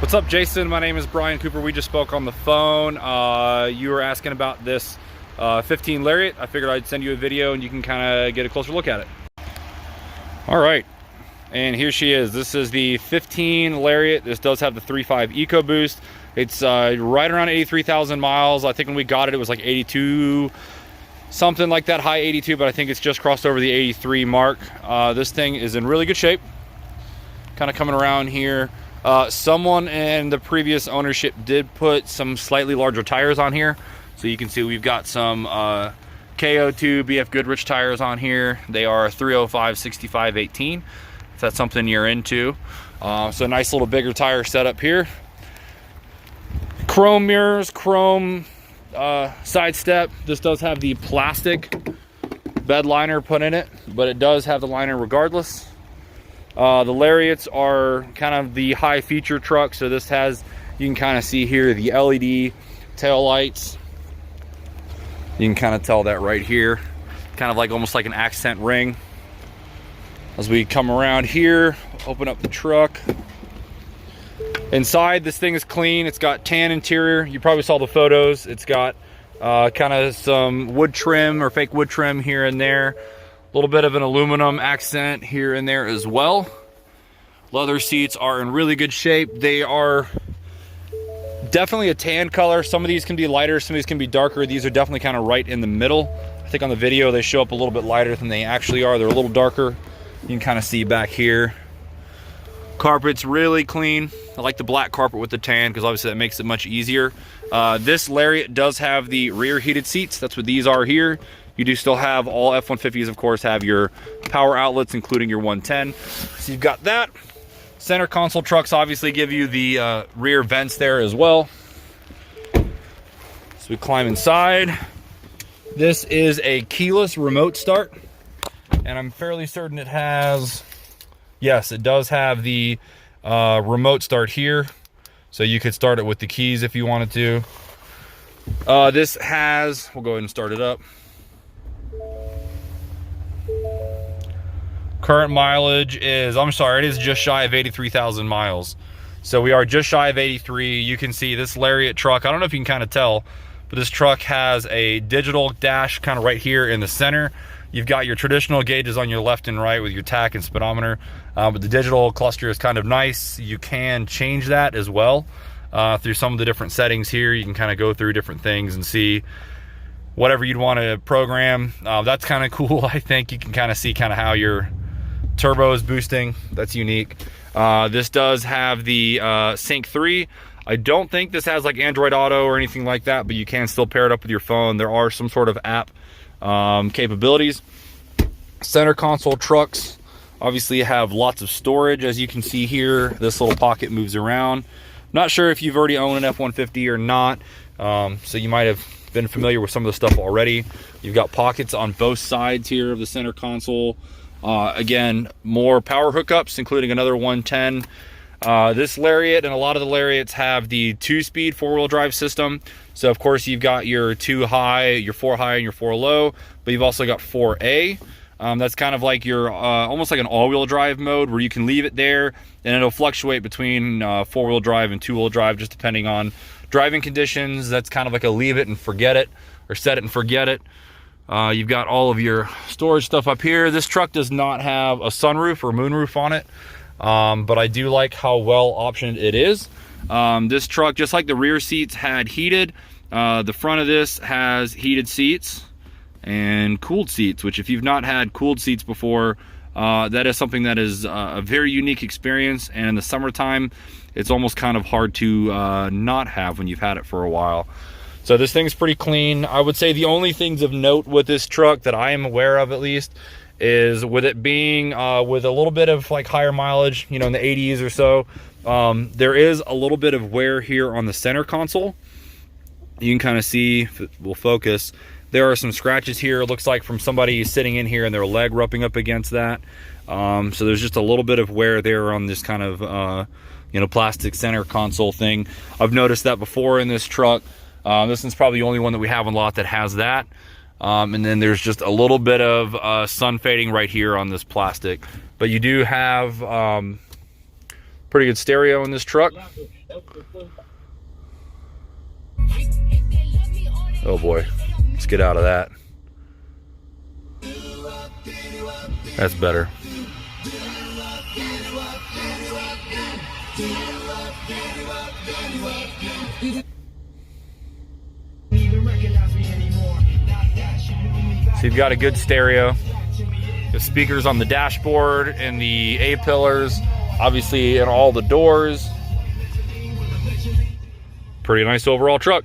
What's up, Jason? My name is Brian Cooper. We just spoke on the phone. You were asking about this 15 Lariat. I figured I'd send you a video and you can kind of get a closer look at it. All right, and here she is. This is the 15 Lariat. This does have the 3.5 EcoBoost. It's right around 83,000 miles. I think when we got it, it was like 82, something like that, high 82, but I think it's just crossed over the 83 mark. This thing is in really good shape. Kind of coming around here. Someone in the previous ownership did put some slightly larger tires on here. So you can see we've got some KO2 BF Goodrich tires on here. They are 305 65 18, if that's something you're into. So a nice little bigger tire setup here. Chrome mirrors, chrome side step. This does have the plastic bed liner put in it, but it does have the liner regardless. The Lariats are kind of the high feature truck, so this has, you can kind of see here, the LED tail lights. You can kind of tell that right here, kind of like almost like an accent ring. As we come around here, open up the truck. Inside, this thing is clean. It's got tan interior. You probably saw the photos. It's got kind of some wood trim or fake wood trim here and there. A little bit of an aluminum accent here and there as well. Leather seats are in really good shape. They are definitely a tan color. Some of these can be lighter, some of these can be darker. These are definitely kind of right in the middle. I think on the video they show up a little bit lighter than they actually are. They're a little darker. You can kind of see back here. Carpet's really clean. I like the black carpet with the tan because obviously that makes it much easier. This Lariat does have the rear heated seats. That's what these are here. You do still have all F-150s, of course, have your power outlets, including your 110. So you've got that. Center console trucks obviously give you the rear vents there as well. So we climb inside. This is a keyless remote start, and I'm fairly certain it has, yes, it does have the remote start here. So you could start it with the keys if you wanted to. This has, we'll go ahead and start it up. Current mileage is, I'm sorry, it is just shy of 83,000 miles. So we are just shy of 83. You can see this Lariat truck, I don't know if you can kind of tell, but this truck has a digital dash kind of right here in the center. You've got your traditional gauges on your left and right with your tach and speedometer, but the digital cluster is kind of nice. You can change that as well through some of the different settings here. You can kind of go through different things and see whatever you'd want to program. That's kind of cool. I think you can kind of see kind of how your turbo is boosting. That's unique. This does have the Sync 3. I don't think this has like Android Auto or anything like that, but you can still pair it up with your phone. There are some sort of app capabilities. Center console trucks obviously have lots of storage. As you can see here, this little pocket moves around. Not sure if you've already owned an F-150 or not, so you might have been familiar with some of the stuff already. You've got pockets on both sides here of the center console. Again, more power hookups, including another 110. This Lariat and a lot of the Lariats have the 2-speed 4-wheel drive system. So of course you've got your 2 high, your 4 high, and your 4 low, but you've also got 4A. That's kind of like your almost like an all-wheel drive mode where you can leave it there and it'll fluctuate between 4-wheel drive and 2-wheel drive just depending on driving conditions. That's kind of like a leave it and forget it, or set it and forget it. You've got all of your storage stuff up here. This truck does not have a sunroof or moonroof on it, but I do like how well optioned it is. This truck, just like the rear seats had heated, the front of this has heated seats and cooled seats, which if you've not had cooled seats before, that is something that is a very unique experience, and in the summertime it's almost kind of hard to not have when you've had it for a while. So this thing's pretty clean. I would say the only things of note with this truck that I am aware of, at least, is with it being with a little bit of like higher mileage, you know, in the 80s or so, there is a little bit of wear here on the center console. You can kind of see, if it will focus, there are some scratches here. It looks like from somebody sitting in here and their leg rubbing up against that. So there's just a little bit of wear there on this kind of you know, plastic center console thing. I've noticed that before in this truck. This one's probably the only one that we have on lot that has that. And then there's just a little bit of sun fading right here on this plastic. But you do have Pretty good stereo in this truck. Oh boy, let's get out of that. That's better. So you've got a good stereo. The speakers on the dashboard and the A-pillars, obviously in all the doors. Pretty nice overall truck.